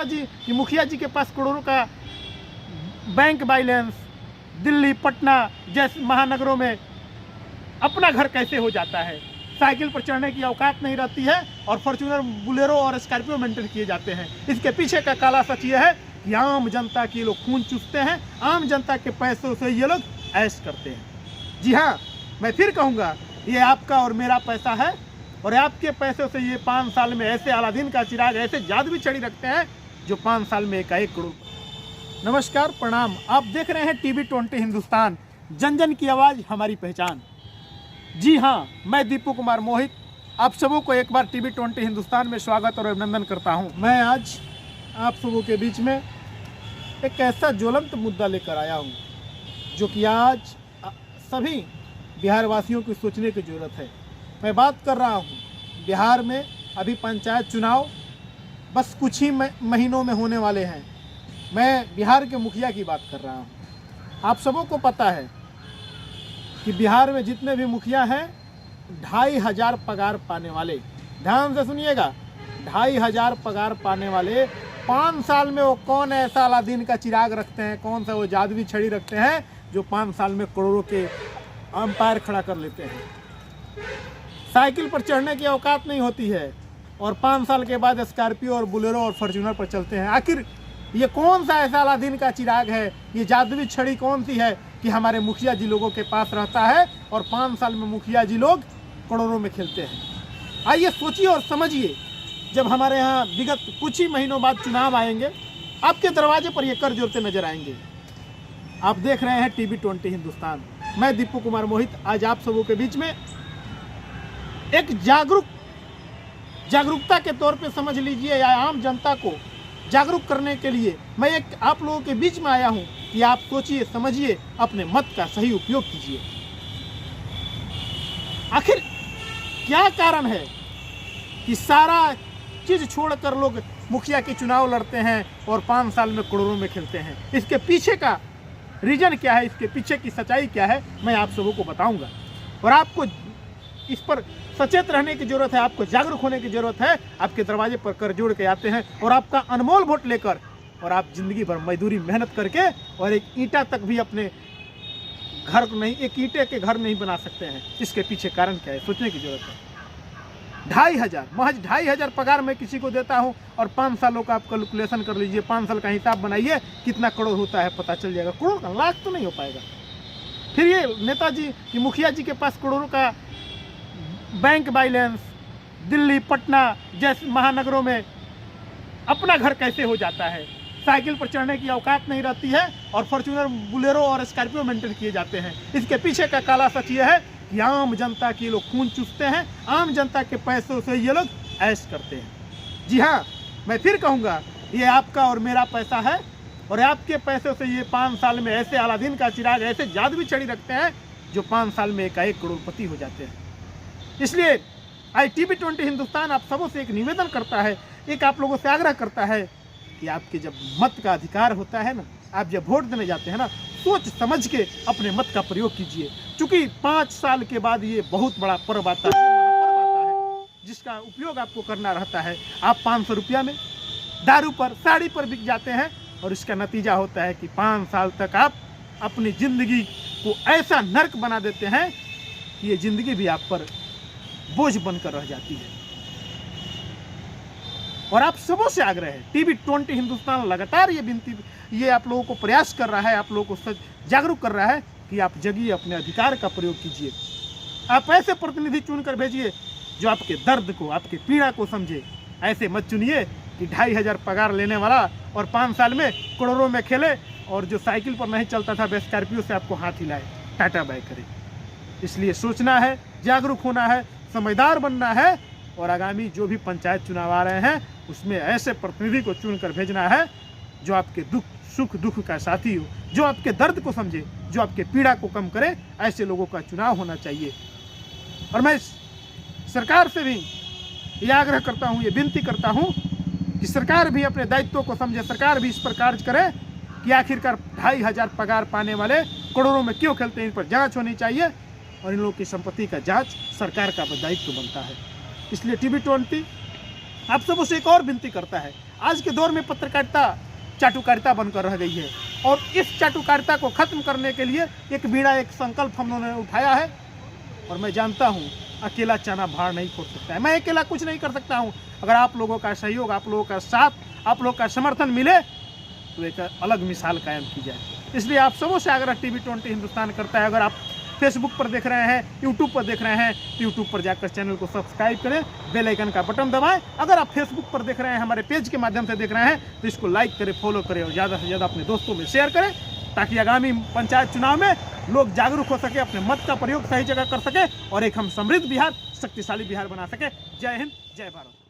जी कि मुखिया जी के पास करोड़ों का बैंक बैलेंस, दिल्ली, पटना जैसे महानगरों में अपना घर कैसे हो जाता है। साइकिल पर चढ़ने की औकात नहीं रहती है और फॉर्च्यूनर, बुलेरो और स्कॉर्पियो मेंटेन किए जाते हैं। इसके पीछे का काला सच ये है कि आम जनता के लोग खून चूसते हैं, आम जनता के पैसों से ये लोग ऐश करते हैं। जी हाँ, मैं फिर कहूँगा, ये आपका और मेरा पैसा है और आपके पैसों से ये 5 साल में ऐसे अलादीन का चिराग, ऐसे जादुई छड़ी रखते हैं जो 5 साल में 1 करोड़। नमस्कार, प्रणाम। आप देख रहे हैं TV20 हिंदुस्तान, जन जन की आवाज़, हमारी पहचान। जी हाँ, मैं दीपू कुमार मोहित आप सबों को एक बार TV20 हिंदुस्तान में स्वागत और अभिनंदन करता हूँ। मैं आज आप सबों के बीच में एक ऐसा ज्वलंत मुद्दा लेकर आया हूँ जो कि आज सभी बिहार वासियों की सोचने की ज़रूरत है। मैं बात कर रहा हूँ, बिहार में अभी पंचायत चुनाव बस कुछ ही महीनों में होने वाले हैं। मैं बिहार के मुखिया की बात कर रहा हूँ। आप सबों को पता है कि बिहार में जितने भी मुखिया हैं 2500 पगार पाने वाले, ध्यान से सुनिएगा, 2500 पगार पाने वाले 5 साल में वो कौन ऐसा अलादीन का चिराग रखते हैं, कौन सा वो जादुई छड़ी रखते हैं जो 5 साल में करोड़ों के अंपायर खड़ा कर लेते हैं। साइकिल पर चढ़ने की औकात नहीं होती है और 5 साल के बाद स्कॉर्पियो और बुलेरो और फॉर्च्यूनर पर चलते हैं। आखिर ये कौन सा ऐसा अलादीन का चिराग है, ये जादुई छड़ी कौन सी है कि हमारे मुखिया जी लोगों के पास रहता है और 5 साल में मुखिया जी लोग करोड़ों में खेलते हैं। आइए सोचिए और समझिए, जब हमारे यहाँ विगत कुछ ही महीनों बाद चुनाव आएंगे, आपके दरवाजे पर ये कर जोड़ते नजर आएंगे। आप देख रहे हैं TV20 हिंदुस्तान, मैं दीपू कुमार मोहित आज आप सबों के बीच में एक जागरूकता के तौर पे समझ लीजिए, या आम जनता को जागरूक करने के लिए मैं एक आप लोगों के बीच में आया हूं कि आप सोचिए, समझिए, अपने मत का सही उपयोग कीजिए। आखिर क्या कारण है कि सारा चीज छोड़कर लोग मुखिया के चुनाव लड़ते हैं और 5 साल में करोड़ों में खेलते हैं? इसके पीछे का रीजन क्या है, इसके पीछे की सच्चाई क्या है, मैं आप सबों को बताऊंगा। और आपको इस पर सचेत रहने की जरूरत है, आपको जागरूक होने की जरूरत है। आपके दरवाजे पर कर जोड़ के आते हैं और आपका अनमोल वोट लेकर, और आप जिंदगी भर मजदूरी मेहनत करके और एक ईंटा तक भी अपने घर को नहीं, एक ईंटे के घर नहीं बना सकते हैं। इसके पीछे कारण क्या है, सोचने की जरूरत है। 2500, महज 2500 पगार मैं किसी को देता हूं और 5 सालों का आप कैलकुलेशन कर लीजिए, 5 साल का हिसाब बनाइए, कितना करोड़ होता है पता चल जाएगा। करोड़ का, लाख तो नहीं हो पाएगा। फिर ये नेताजी, ये मुखिया जी के पास करोड़ों का बैंक बैलेंस, दिल्ली, पटना जैसे महानगरों में अपना घर कैसे हो जाता है। साइकिल पर चढ़ने की औकात नहीं रहती है और फॉर्च्यूनर, बुलेरो और स्कॉर्पियो मेंटेन किए जाते हैं। इसके पीछे का काला सच ये है कि आम जनता के लोग खून चूसते हैं, आम जनता के पैसों से ये लोग ऐश करते हैं। जी हाँ, मैं फिर कहूँगा, ये आपका और मेरा पैसा है और आपके पैसों से ये 5 साल में ऐसे अलादीन का चिराग, ऐसे जादुई छड़ी रखते हैं जो 5 साल में 1 करोड़पति हो जाते हैं। इसलिए आज TV20 हिंदुस्तान आप सबों से एक निवेदन करता है, एक आप लोगों से आग्रह करता है कि आपके जब मत का अधिकार होता है ना, आप जब वोट देने जाते हैं ना, सोच समझ के अपने मत का प्रयोग कीजिए। क्योंकि 5 साल के बाद ये बहुत बड़ा पर्व आता है, महापर्व आता है, जिसका उपयोग आपको करना रहता है। आप 500 रुपया में दारू पर, साड़ी पर बिक जाते हैं और इसका नतीजा होता है कि 5 साल तक आप अपनी ज़िंदगी को ऐसा नर्क बना देते हैं कि ये ज़िंदगी भी आप पर बोझ बनकर रह जाती है। और आप सबों से आग्रह है, TV20 हिंदुस्तान लगातार ये विनती, ये आप लोगों को प्रयास कर रहा है, आप लोगों को जागरूक कर रहा है कि आप जगिए, अपने अधिकार का प्रयोग कीजिए। आप ऐसे प्रतिनिधि चुनकर भेजिए जो आपके दर्द को, आपके पीड़ा को समझे। ऐसे मत चुनिए कि 2500 पगार लेने वाला और 5 साल में करोड़ों में खेले, और जो साइकिल पर नहीं चलता था स्कॉर्पियो से आपको हाथ हिलाए, टाटा बाय करे। इसलिए सोचना है, जागरूक होना है, समझदार बनना है और आगामी जो भी पंचायत चुनाव आ रहे हैं उसमें ऐसे प्रतिनिधि को चुनकर भेजना है जो आपके सुख दुख का साथी हो, जो आपके दर्द को समझे, जो आपके पीड़ा को कम करे। ऐसे लोगों का चुनाव होना चाहिए। और मैं सरकार से भी ये आग्रह करता हूँ, ये विनती करता हूँ कि सरकार भी अपने दायित्वों को समझे, सरकार भी इस पर कार्य करे कि आखिरकार 2500 पगार पाने वाले करोड़ों में क्यों खेलते हैं। इन पर जाँच होनी चाहिए और इन लोगों की संपत्ति का जांच सरकार का दायित्व बनता है। इसलिए TV20 आप सब उसे एक और विनती करता है, आज के दौर में पत्रकारिता चाटुकारिता बनकर रह गई है और इस चाटुकारिता को खत्म करने के लिए एक बीड़ा, एक संकल्प हम लोगों ने उठाया है। और मैं जानता हूँ अकेला चना भार नहीं फोड़ सकता है, मैं अकेला कुछ नहीं कर सकता हूँ। अगर आप लोगों का सहयोग, आप लोगों का साथ, आप लोगों का समर्थन मिले तो एक अलग मिसाल कायम की जाए। इसलिए आप सबों से आग्रह TV20 हिंदुस्तान करता है, अगर आप फेसबुक पर देख रहे हैं, यूट्यूब पर देख रहे हैं तो यूट्यूब पर जाकर चैनल को सब्सक्राइब करें, बेल आइकन का बटन दबाएं। अगर आप फेसबुक पर देख रहे हैं, हमारे पेज के माध्यम से देख रहे हैं तो इसको लाइक करें, फॉलो करें और ज़्यादा से ज़्यादा अपने दोस्तों में शेयर करें, ताकि आगामी पंचायत चुनाव में लोग जागरूक हो सके, अपने मत का प्रयोग सही जगह कर सके और एक हम समृद्ध बिहार, शक्तिशाली बिहार बना सके। जय हिंद, जय भारत।